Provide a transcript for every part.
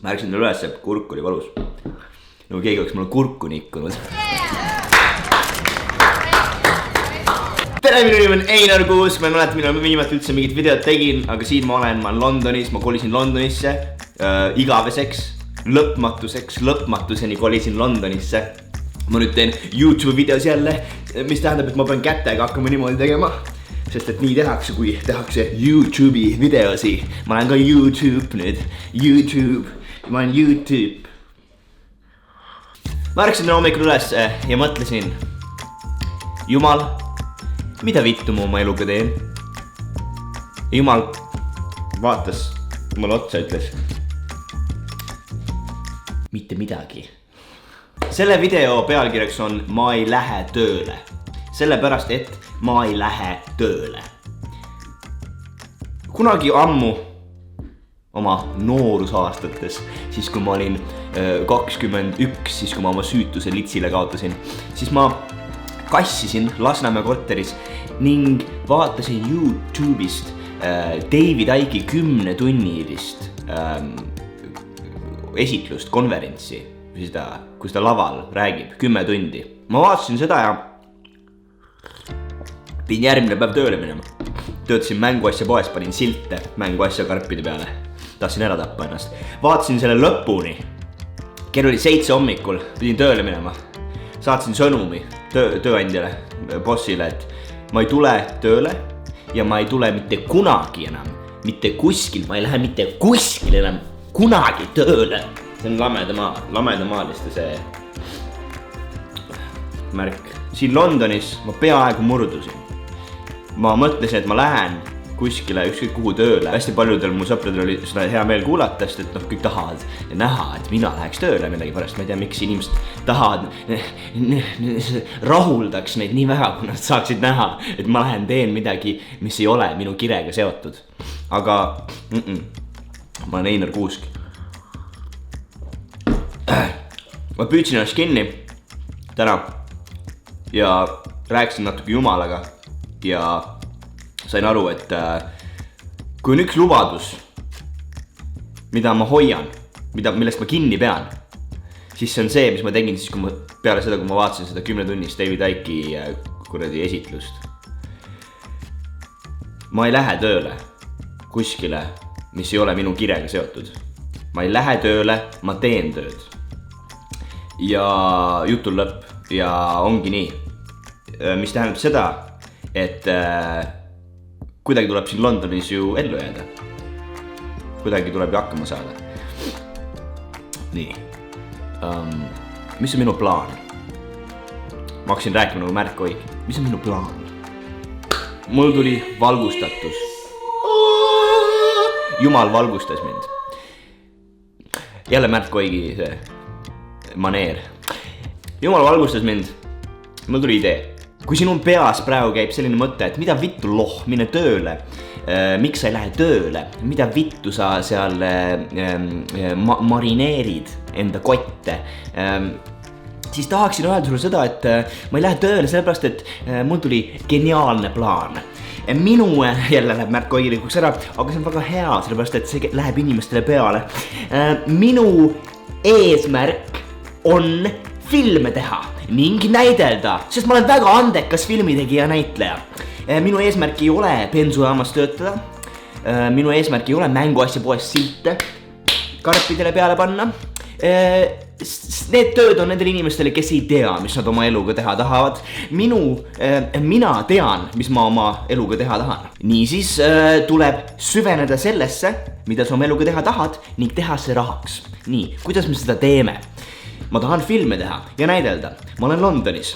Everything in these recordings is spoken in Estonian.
ma ärksin talle üles, kurk oli valus. Nagu keegi oleks mulle kurku nikkunud. Tere, minu nimi on Einar Kuusk, ma ei mäleta, millal ma viimati üldse mingit videot tegin, aga siin ma olen Londonis, ma kolisin Londonisse igaveseks, lõpmatuseni kolisin Londonisse. Ma nüüd teen YouTube videos jälle, mis tähendab, et ma pean kätega hakkama niimoodi tegema, sest et nii tehakse, kui tehakse YouTube'i videosi. Ma olen ka YouTube nüüd, ma olen YouTube. Ma ärksin hommikul üles ja mõtlesin, Jumal, mida vittu ma oma eluga teen? Jumal vaatas mulle otsa, ütles, mitte midagi. Selle video pealkirjaks on Ma ei lähe tööle. Sellepärast, et ma ei lähe tööle. Kunagi ammu oma noorusaastates, siis kui ma olin 21, siis kui ma oma süütuse litsile kaotasin, siis ma kassisin Lasnamäe korteris ning vaatasin YouTube'ist David Icke'i 10-tunnilist esitlust, konverentsi, kus ta laval räägib 10 tundi. Ma vaatasin seda ja pidin järgmine päev tööle minema. Töötasin mänguasja poes, panin silte mänguasja karpide peale. Tahtsin ära tappa ennast. Vaatasin selle lõpuni. Kell oli 7 hommikul, pidin tööle minema. Saatsin sõnumi tööandjale, bossile, et ma ei tule tööle ja ma ei tule mitte kunagi enam, mitte kuskil, ma ei lähe mitte kuskil enam kunagi tööle. See on lamedamaaliste see märk. Siin Londonis ma peaaegu murdusin. Ma mõtlesin, et ma lähen kuskile ükskõik kuhu tööle. Hästi paljudel mu sõpradel oli seda hea meel kuulata, sest et kõik tahavad näha, et mina läheks tööle millegi pärast. Ma ei tea, miks inimesed tahavad rahuldaks neid nii väga, kui nad saaksid näha, et ma lähen teen midagi, mis ei ole minu kirega seotud. Aga ma olen Einar Kuusk. Ma püüdsin ennast kinni täna ja rääkisin natuke Jumalaga ja sain aru, et kui on üks lubadus, mida ma hoian, millest ma kinni pean, siis see on see, mis ma tegin siis, peale seda, kui ma vaatasin seda 10-tunnist David Icke'i esitlust. Ma ei lähe tööle kuskile, mis ei ole minu kirega seotud. Ma ei lähe tööle, ma teen tööd. Ja jutul lõpp ja ongi nii. Mis tähendab seda, et kuidagi tuleb siin Londonis ju ellu jääda. Kuidagi tuleb ju hakkama saada. Nii. Mis on minu plaan? Ma hakkasin rääkima nagu Märk Oig. Mis on minu plaan? Mul tuli valgustatus. Jumal valgustas mind. Jälle Märk Oigi see maneer. Jumal valgustas mind. Mul tuli idee. Kui sinu peas praegu käib selline mõte, et mida vittu mine tööle, miks sa ei lähe tööle, mida vittu sa seal marineerid enda kotte, siis tahaksin öelda sulle seda, et ma ei lähe tööle sellepärast, et mul tuli geniaalne plaan. Minu jälle läheb Märk Oigilikuks ära, aga see on väga hea, sellepärast, et see läheb inimestele peale. Minu eesmärk on filme teha ning näidelda, sest ma olen väga andekas filmitegija näitleja. Minu eesmärk ei ole bensujaamas töötada. Minu eesmärk ei ole mänguasja poes silte karpidele peale panna. Need tööd on nendele inimestele, kes ei tea, mis nad oma eluga teha tahavad. Mina tean, mis ma oma eluga teha tahan. Niisiis tuleb süveneda sellesse, mida sa oma eluga teha tahad ning teha see rahaks. Nii, kuidas me seda teeme? Ma tahan filme teha ja näidelda. Ma olen Londonis.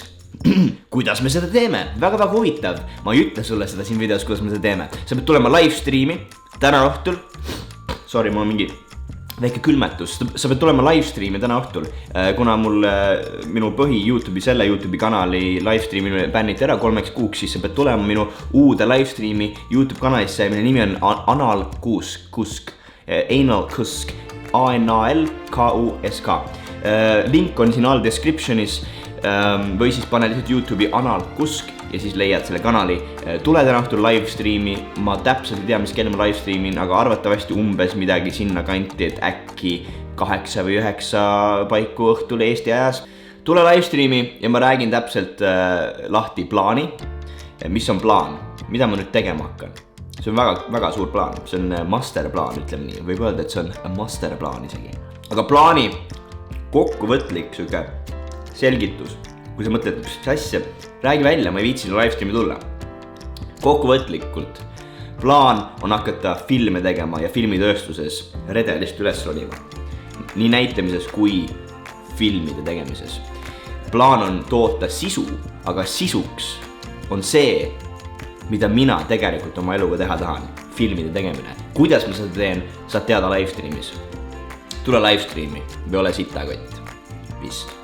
Kuidas me seda teeme? Väga huvitav. Ma ei ütle sulle seda siin videos, kuidas me seda teeme. Sa pead tulema livestreami täna õhtul. Sorry, mul on mingi väike külmetus. Sa pead tulema livestreami täna õhtul, kuna mul minu põhi selle YouTube'i kanali livestreami bänniti ära 3 kuuks, siis sa pead tulema minu uude livestreami YouTube kanalisse, mille nimi on Anal Kuusk. Anal Kuusk. A-N-A-L-K-U-S-K. Link on siin all descriptionis või siis pane lihtsalt YouTube'i Anal Kuusk ja siis leiad selle kanali. Tule täna õhtul livestreami, ma täpselt ei tea, mis kell ma livestreamin, aga arvatavasti umbes midagi sinna kanti, et äkki 8 või 9 paiku õhtul Eesti ajas. Tule livestreami ja ma räägin täpselt lahti plaani. Mis on plaan? Mida ma nüüd tegema hakkan? See on väga suur plaan. See on masterplaan, ütleme nii. Võib öelda, et see on masterplaan isegi. Aga plaani kokkuvõtlik süke selgitus. Kui sa mõtled, mis asja, räägi välja, ma ei viitsi livestreami tulla. Kokkuvõtlikult plaan on hakata filme tegema ja filmitööstuses redelist üles ronima. Nii näitamises kui filmide tegemises. Plaan on toota sisu, aga sisuks on see, mida mina tegelikult oma eluga teha tahan. Filmide tegemine. Kuidas ma seda teen, saad teada livestreamis. Tule livestreami või ole sitakott. Vist.